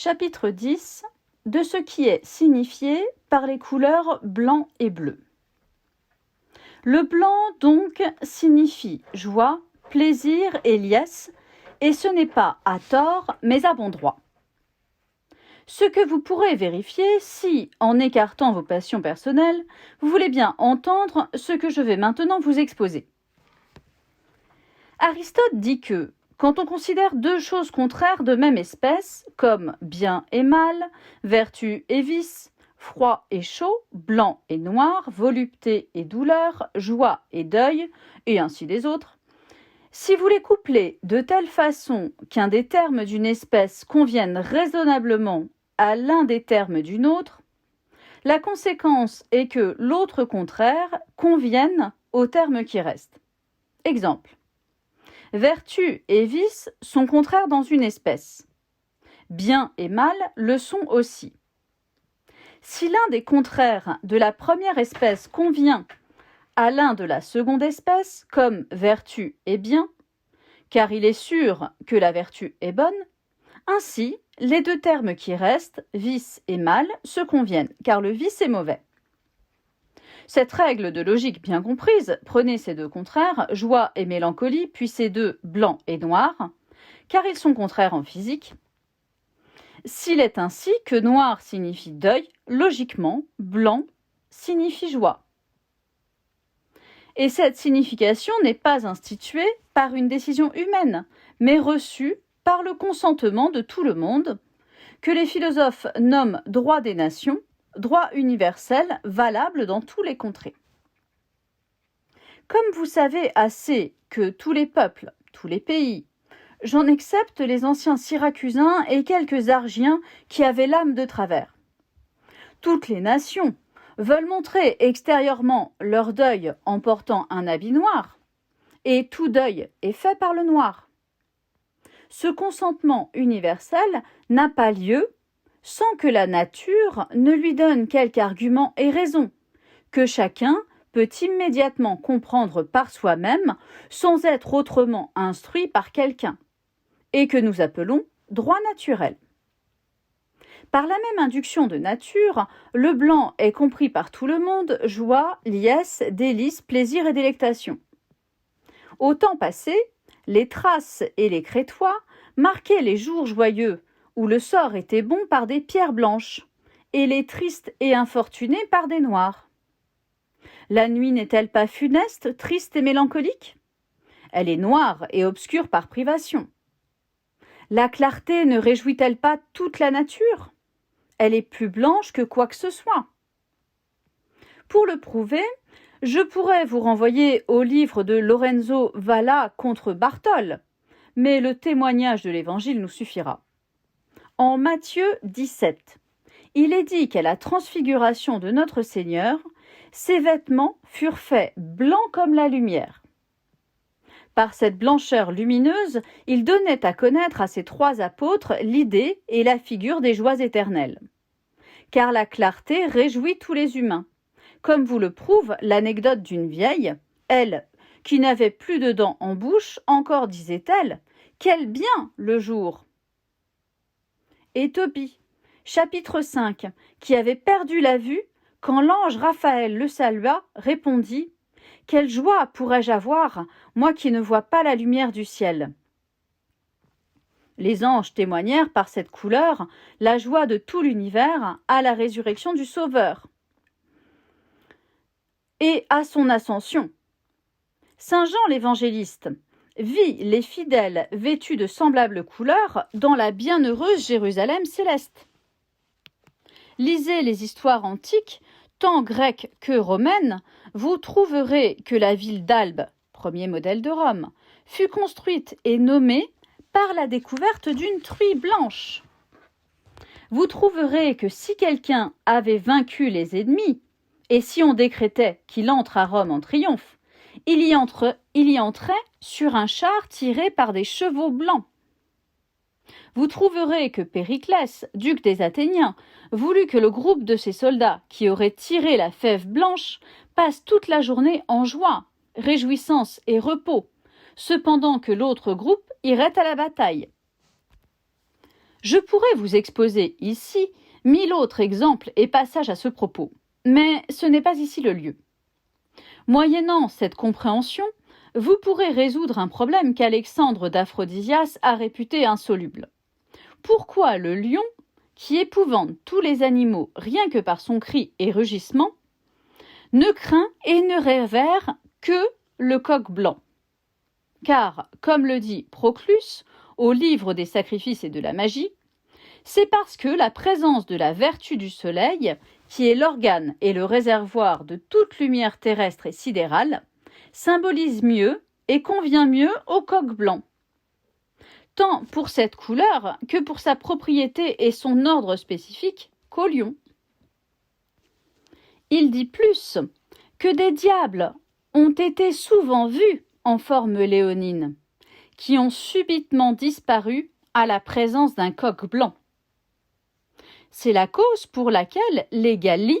Chapitre 10 de ce qui est signifié par les couleurs blanc et bleu. Le blanc, donc, signifie joie, plaisir et liesse, et ce n'est pas à tort, mais à bon droit. Ce que vous pourrez vérifier si, en écartant vos passions personnelles, vous voulez bien entendre ce que je vais maintenant vous exposer. Aristote dit que, quand on considère deux choses contraires de même espèce, comme bien et mal, vertu et vice, froid et chaud, blanc et noir, volupté et douleur, joie et deuil, et ainsi des autres, si vous les couplez de telle façon qu'un des termes d'une espèce convienne raisonnablement à l'un des termes d'une autre, la conséquence est que l'autre contraire convienne au terme qui reste. Exemple. Vertu et vice sont contraires dans une espèce. Bien et mal le sont aussi. Si l'un des contraires de la première espèce convient à l'un de la seconde espèce, comme vertu et bien, car il est sûr que la vertu est bonne, ainsi les deux termes qui restent, vice et mal, se conviennent, car le vice est mauvais. Cette règle de logique bien comprise, prenez ces deux contraires, joie et mélancolie, puis ces deux, blanc et noir, car ils sont contraires en physique. S'il est ainsi que noir signifie deuil, logiquement, blanc signifie joie. Et cette signification n'est pas instituée par une décision humaine, mais reçue par le consentement de tout le monde, que les philosophes nomment droit des nations, droit universel valable dans tous les contrées. Comme vous savez assez que tous les peuples, tous les pays, j'en excepte les anciens Syracusains et quelques Argiens qui avaient l'âme de travers. Toutes les nations veulent montrer extérieurement leur deuil en portant un habit noir, et tout deuil est fait par le noir. Ce consentement universel n'a pas lieu sans que la nature ne lui donne quelque argument et raison, que chacun peut immédiatement comprendre par soi-même sans être autrement instruit par quelqu'un, et que nous appelons droit naturel. Par la même induction de nature, le blanc est compris par tout le monde joie, liesse, délice, plaisir et délectation. Au temps passé, les Thraces et les Crétois marquaient les jours joyeux où le sort était bon par des pierres blanches, et les tristes et infortunés par des noirs. La nuit n'est-elle pas funeste, triste et mélancolique ? Elle est noire et obscure par privation. La clarté ne réjouit-elle pas toute la nature ? Elle est plus blanche que quoi que ce soit. Pour le prouver, je pourrais vous renvoyer au livre de Lorenzo Valla contre Bartole, mais le témoignage de l'Évangile nous suffira. En Matthieu 17, il est dit qu'à la transfiguration de notre Seigneur, ses vêtements furent faits blancs comme la lumière. Par cette blancheur lumineuse, il donnait à connaître à ses trois apôtres l'idée et la figure des joies éternelles. Car la clarté réjouit tous les humains, comme vous le prouve l'anecdote d'une vieille, elle, qui n'avait plus de dents en bouche, encore disait-elle, « Quel bien le jour !» Et Tobie, chapitre 5, qui avait perdu la vue, quand l'ange Raphaël le salua, répondit « Quelle joie pourrais-je avoir, moi qui ne vois pas la lumière du ciel ?» Les anges témoignèrent par cette couleur la joie de tout l'univers à la résurrection du Sauveur et à son ascension. Saint Jean l'évangéliste vit les fidèles vêtus de semblables couleurs dans la bienheureuse Jérusalem céleste. Lisez les histoires antiques, tant grecques que romaines, vous trouverez que la ville d'Albe, premier modèle de Rome, fut construite et nommée par la découverte d'une truie blanche. Vous trouverez que si quelqu'un avait vaincu les ennemis, et si on décrétait qu'il entre à Rome en triomphe, il y entrait sur un char tiré par des chevaux blancs. Vous trouverez que Périclès, duc des Athéniens, voulut que le groupe de ses soldats qui auraient tiré la fève blanche passe toute la journée en joie, réjouissance et repos, cependant que l'autre groupe irait à la bataille. Je pourrais vous exposer ici 1000 autres exemples et passages à ce propos, mais ce n'est pas ici le lieu. Moyennant cette compréhension, vous pourrez résoudre un problème qu'Alexandre d'Aphrodisias a réputé insoluble. Pourquoi le lion, qui épouvante tous les animaux rien que par son cri et rugissement, ne craint et ne révère que le coq blanc? Car, comme le dit Proclus au livre des sacrifices et de la magie, c'est parce que la présence de la vertu du soleil, qui est l'organe et le réservoir de toute lumière terrestre et sidérale, symbolise mieux et convient mieux au coq blanc, tant pour cette couleur que pour sa propriété et son ordre spécifique qu'au lion. Il dit plus que des diables ont été souvent vus en forme léonine, qui ont subitement disparu à la présence d'un coq blanc. C'est la cause pour laquelle les Galli,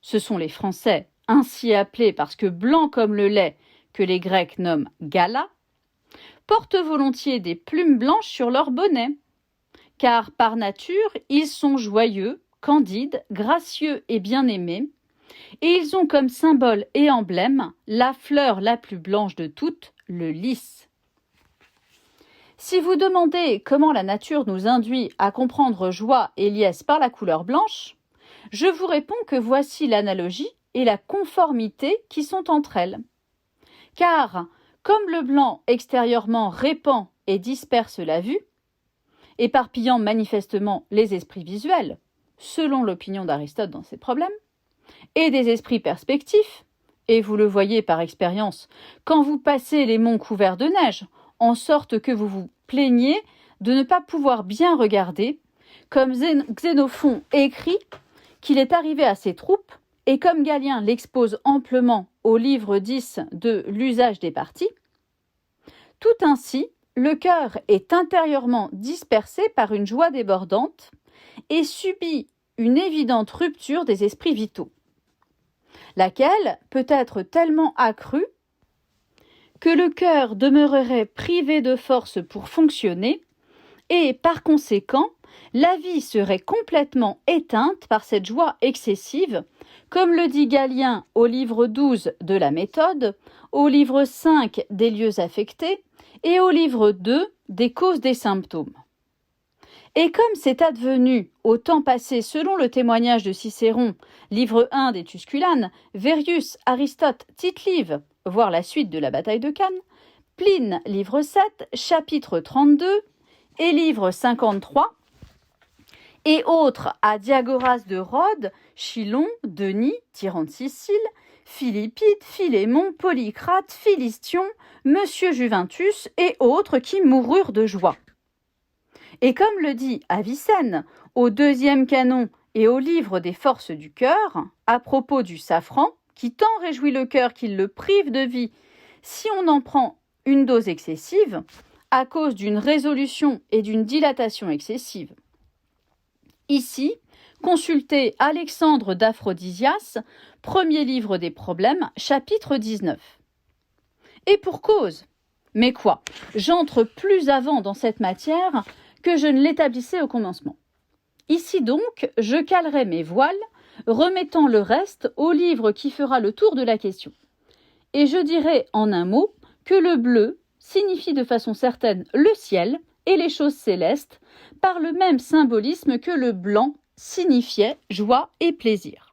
ce sont les Français ainsi appelés parce que blancs comme le lait que les Grecs nomment Gala, portent volontiers des plumes blanches sur leur bonnet, car par nature ils sont joyeux, candides, gracieux et bien-aimés, et ils ont comme symbole et emblème la fleur la plus blanche de toutes, le lys. Si vous demandez comment la nature nous induit à comprendre joie et liesse par la couleur blanche, je vous réponds que voici l'analogie et la conformité qui sont entre elles. Car, comme le blanc extérieurement répand et disperse la vue, éparpillant manifestement les esprits visuels, selon l'opinion d'Aristote dans ses problèmes, et des esprits perspectifs, et vous le voyez par expérience quand vous passez les monts couverts de neige, en sorte que vous vous plaignez de ne pas pouvoir bien regarder, comme Xénophon écrit qu'il est arrivé à ses troupes, et comme Galien l'expose amplement au livre 10 de l'usage des parties, tout ainsi, le cœur est intérieurement dispersé par une joie débordante et subit une évidente rupture des esprits vitaux, laquelle peut être tellement accrue que le cœur demeurerait privé de force pour fonctionner et, par conséquent, la vie serait complètement éteinte par cette joie excessive, comme le dit Galien au livre 12 de la méthode, au livre 5 des lieux affectés et au livre 2 des causes des symptômes. Et comme c'est advenu au temps passé selon le témoignage de Cicéron, livre 1 des Tusculanes, Verrius, Aristote, Tite-Live, voir la suite de la bataille de Cannes, Pline, livre 7, chapitre 32, et livre 53, et autres à Diagoras de Rhodes, Chilon, Denis, tyran de Sicile, Philippide, Philémon, Polycrate, Philistion, Monsieur Juventus et autres qui moururent de joie. Et comme le dit Avicenne au 2e canon et au livre des forces du cœur, à propos du safran, qui tant réjouit le cœur qu'il le prive de vie si on en prend une dose excessive, à cause d'une résolution et d'une dilatation excessive. Ici, consultez Alexandre d'Aphrodisias, premier livre des problèmes, chapitre 19. Et pour cause. Mais quoi? J'entre plus avant dans cette matière que je ne l'établissais au commencement. Ici donc, je calerai mes voiles, remettant le reste au livre qui fera le tour de la question. Et je dirai en un mot que le bleu signifie de façon certaine le ciel et les choses célestes, par le même symbolisme que le blanc signifiait joie et plaisir.